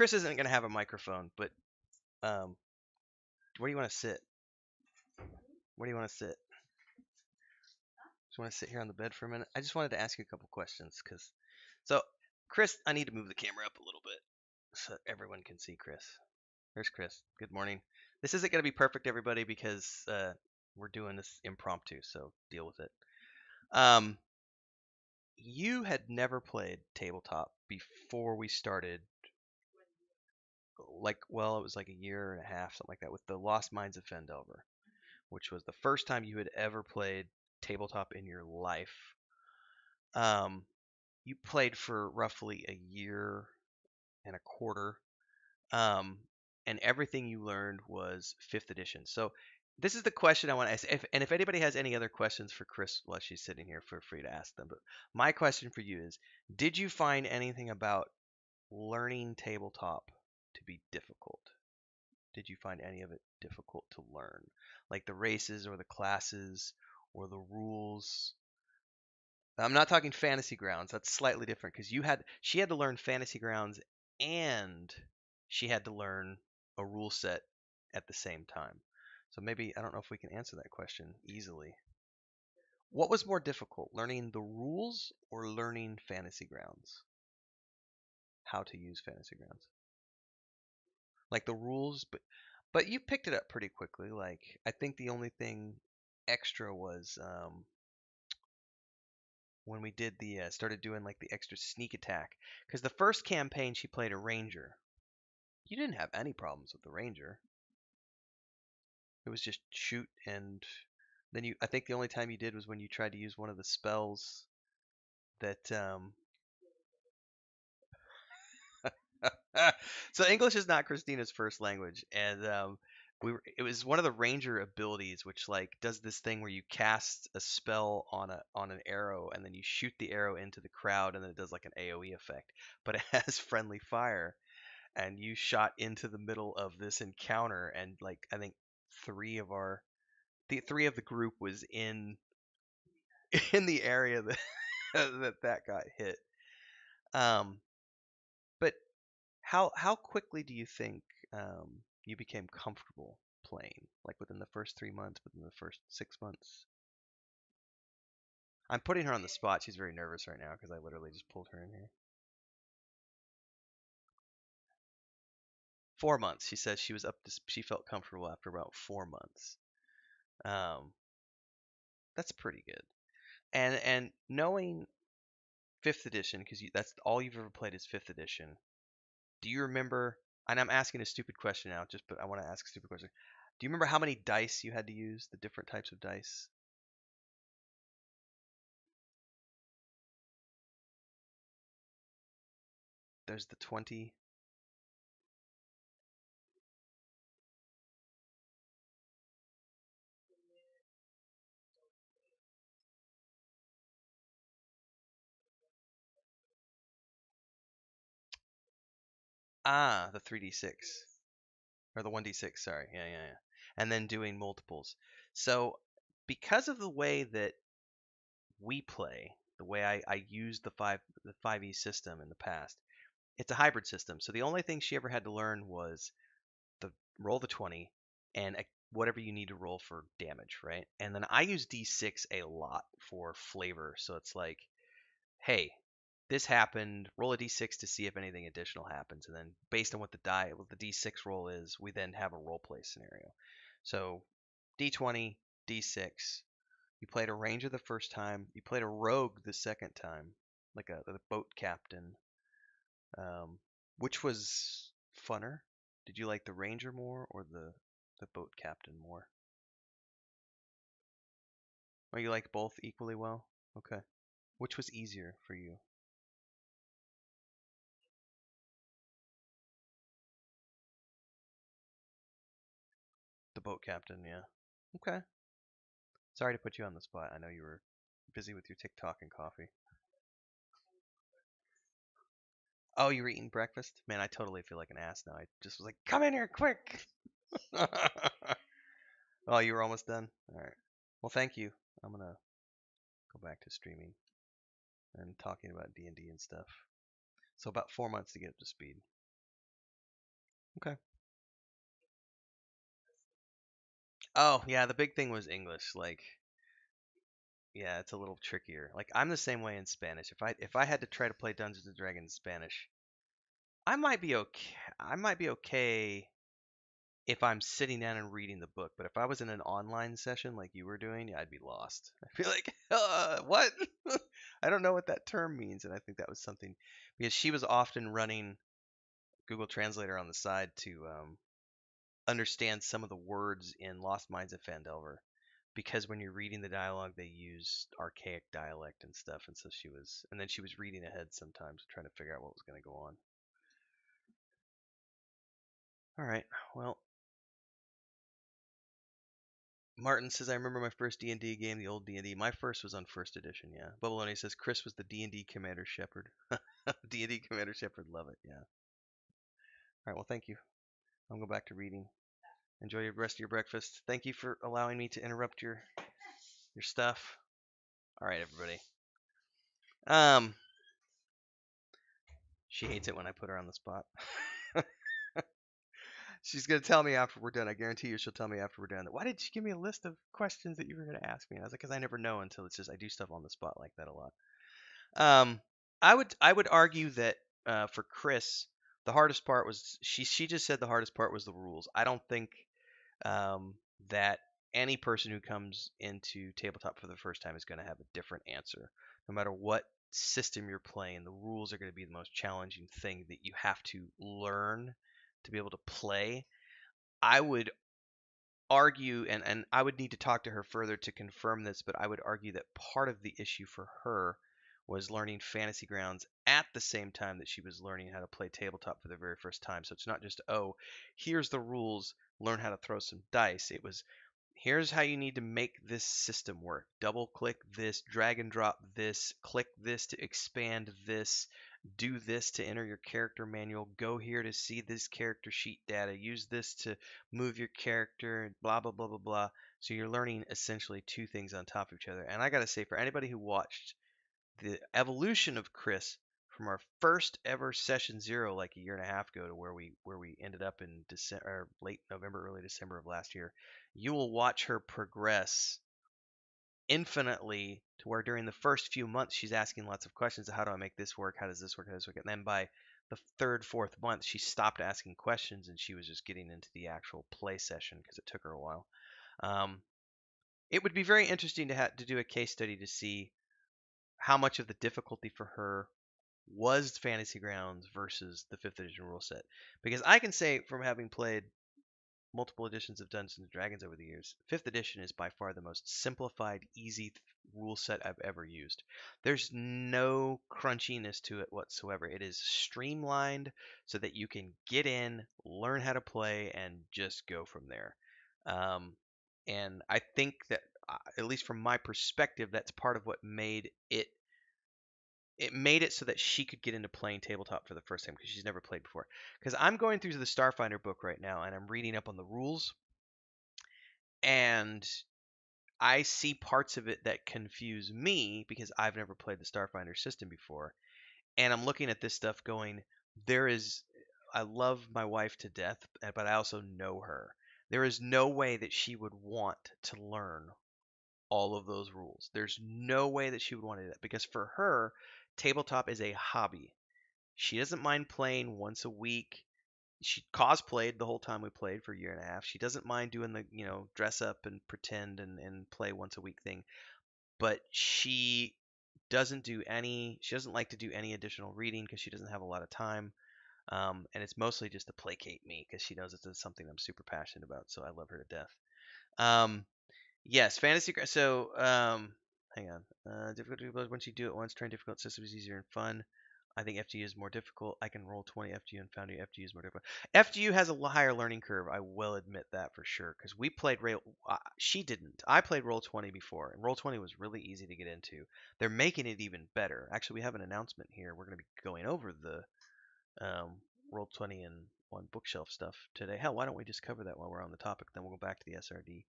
Cris isn't going to have a microphone, but where do you want to sit? Where do you want to sit? Just want to sit here on the bed for a minute. I just wanted to ask you a couple questions, so Cris, I need to move the camera up a little bit so everyone can see Cris. There's Cris. Good morning. This isn't going to be perfect, everybody, because we're doing this impromptu, so deal with it. You had never played tabletop before we started. It was like a year and a half, something like that, with the Lost Mines of Phandelver, which was the first time you had ever played tabletop in your life. You played for roughly a year and a quarter, and everything you learned was 5th edition. So this is the question I want to ask. If anybody has any other questions for Cris while she's sitting here, feel free to ask them. But my question for you is, did you find anything about learning tabletop to be difficult? Did you find any of it difficult to learn? Like the races or the classes or the rules? I'm not talking Fantasy Grounds. That's slightly different because she had to learn Fantasy Grounds and she had to learn a rule set at the same time. So maybe I don't know if we can answer that question easily. What was more difficult, learning the rules or learning Fantasy Grounds? How to use Fantasy Grounds? Like the rules, but you picked it up pretty quickly. Like I think the only thing extra was when we did the started doing like the extra sneak attack, because the first campaign she played a ranger. You didn't have any problems with the ranger. It was just shoot, and then I think the only time you did was when you tried to use one of the spells that so English is not Christina's first language, and it was one of the ranger abilities, which like does this thing where you cast a spell on an arrow, and then you shoot the arrow into the crowd, and then it does like an AOE effect, but it has friendly fire, and you shot into the middle of this encounter, and like I think the three of the group was in in the area that that got hit. Um, but how quickly do you think you became comfortable playing? Like within the first 3 months, within the first 6 months? I'm putting her on the spot. She's very nervous right now because I literally just pulled her in here. 4 months. She said she was she felt comfortable after about 4 months. Um, that's pretty good. And knowing 5th edition, because that's all you've ever played is 5th edition. Do you remember? And I'm asking a stupid question now, but I want to ask a stupid question. Do you remember how many dice you had to use? The different types of dice? There's the 20. The 3d6. Or the 1d6, sorry. Yeah, yeah, yeah. And then doing multiples. So, because of the way that we play, the way I used the 5e system in the past, it's a hybrid system. So the only thing she ever had to learn was the roll the 20 and whatever you need to roll for damage, right? And then I use d6 a lot for flavor. So it's like, hey, this happened, roll a d6 to see if anything additional happens, and then based on what the d6 roll is, we then have a role play scenario. So d20, d6. You played a ranger the first time. You played a rogue the second time, like the boat captain. Which was funner? Did you like the ranger more or the boat captain more? Or you liked both equally well? Okay. Which was easier for you? The boat captain, yeah. Okay. Sorry to put you on the spot. I know you were busy with your TikTok and coffee. Oh, you were eating breakfast? Man, I totally feel like an ass now. I just was like, come in here, quick! Oh, you were almost done? Alright. Well, thank you. I'm gonna go back to streaming and talking about D&D and stuff. So about 4 months to get up to speed. Okay. Oh yeah, the big thing was English. Like, yeah, it's a little trickier. Like I'm the same way in Spanish. If I had to try to play Dungeons and Dragons in Spanish, I might be okay. I might be okay if I'm sitting down and reading the book. But if I was in an online session like you were doing, I'd be lost. I'd be like, what? I don't know what that term means. And I think that was something because she was often running Google Translator on the side to understand some of the words in Lost Mines of Phandelver. Because when you're reading the dialogue, they use archaic dialect and stuff, and so and then she was reading ahead sometimes, trying to figure out what was going to go on. All right, well, Martin says, I remember my first D&D game, the old D&D. My first was on first edition, yeah. Bubbaloni says, Cris was the D&D Commander Shepard. D&D Commander Shepard, love it, yeah. All right, well, thank you. I'll go back to reading. Enjoy the rest of your breakfast. Thank you for allowing me to interrupt your stuff. All right, everybody. She hates it when I put her on the spot. She's gonna tell me after we're done. I guarantee you, she'll tell me after we're done. Why did you give me a list of questions that you were gonna ask me? And I was like, because I never know until it's just I do stuff on the spot like that a lot. Um, I would argue that for Cris, the hardest part was she just said the hardest part was the rules. I don't think um, that any person who comes into tabletop for the first time is going to have a different answer. No matter what system you're playing, the rules are going to be the most challenging thing that you have to learn to be able to play. I would argue, and I would need to talk to her further to confirm this, but I would argue that part of the issue for her was learning Fantasy Grounds at the same time that she was learning how to play tabletop for the very first time. So it's not just, oh, here's the rules, learn how to throw some dice. It was, here's how you need to make this system work. Double click this, drag and drop this, click this to expand this, do this to enter your character manual, go here to see this character sheet data, use this to move your character, blah, blah, blah, blah, blah. So you're learning essentially two things on top of each other. And I got to say, for anybody who watched the evolution of Cris from our first ever session 0 like a year and a half ago to where we ended up in December or late November, early December of last year, you will watch her progress infinitely to where during the first few months she's asking lots of questions of how do I make this work, how does this work, how does this work, and then by the third, fourth month she stopped asking questions and she was just getting into the actual play session because it took her a while. Um, it would be very interesting to do a case study to see how much of the difficulty for her was Fantasy Grounds versus the 5th edition rule set. Because I can say from having played multiple editions of Dungeons and Dragons over the years, 5th edition is by far the most simplified, easy rule set I've ever used. There's no crunchiness to it whatsoever. It is streamlined so that you can get in, learn how to play, and just go from there. Um, and I think that, at least from my perspective, that's part of what made it so that she could get into playing tabletop for the first time because she's never played before. Because I'm going through the Starfinder book right now and I'm reading up on the rules, and I see parts of it that confuse me because I've never played the Starfinder system before. And I'm looking at this stuff going, there is, I love my wife to death, but I also know her. There is no way that she would want to learn all of those rules. There's no way that she would want to do that because for her, tabletop is a hobby. She doesn't mind playing once a week. She cosplayed the whole time we played for a year and a half. She doesn't mind doing the, dress up and pretend and play once a week thing. But she doesn't like to do any additional reading because she doesn't have a lot of time. And it's mostly just to placate me because she knows it's something I'm super passionate about. So I love her to death. Yes, fantasy. So, hang on. Difficulty once you do it once, trying difficult systems is easier and fun. I think FGU is more difficult. I can roll 20 FGU and Foundry FGU is more difficult. FGU has a higher learning curve. I will admit that for sure because we played rail. She didn't. I played Roll 20 before, and Roll 20 was really easy to get into. They're making it even better. Actually, we have an announcement here. We're going to be going over the Roll 20 and one bookshelf stuff today. Hell, why don't we just cover that while we're on the topic? Then we'll go back to the SRD.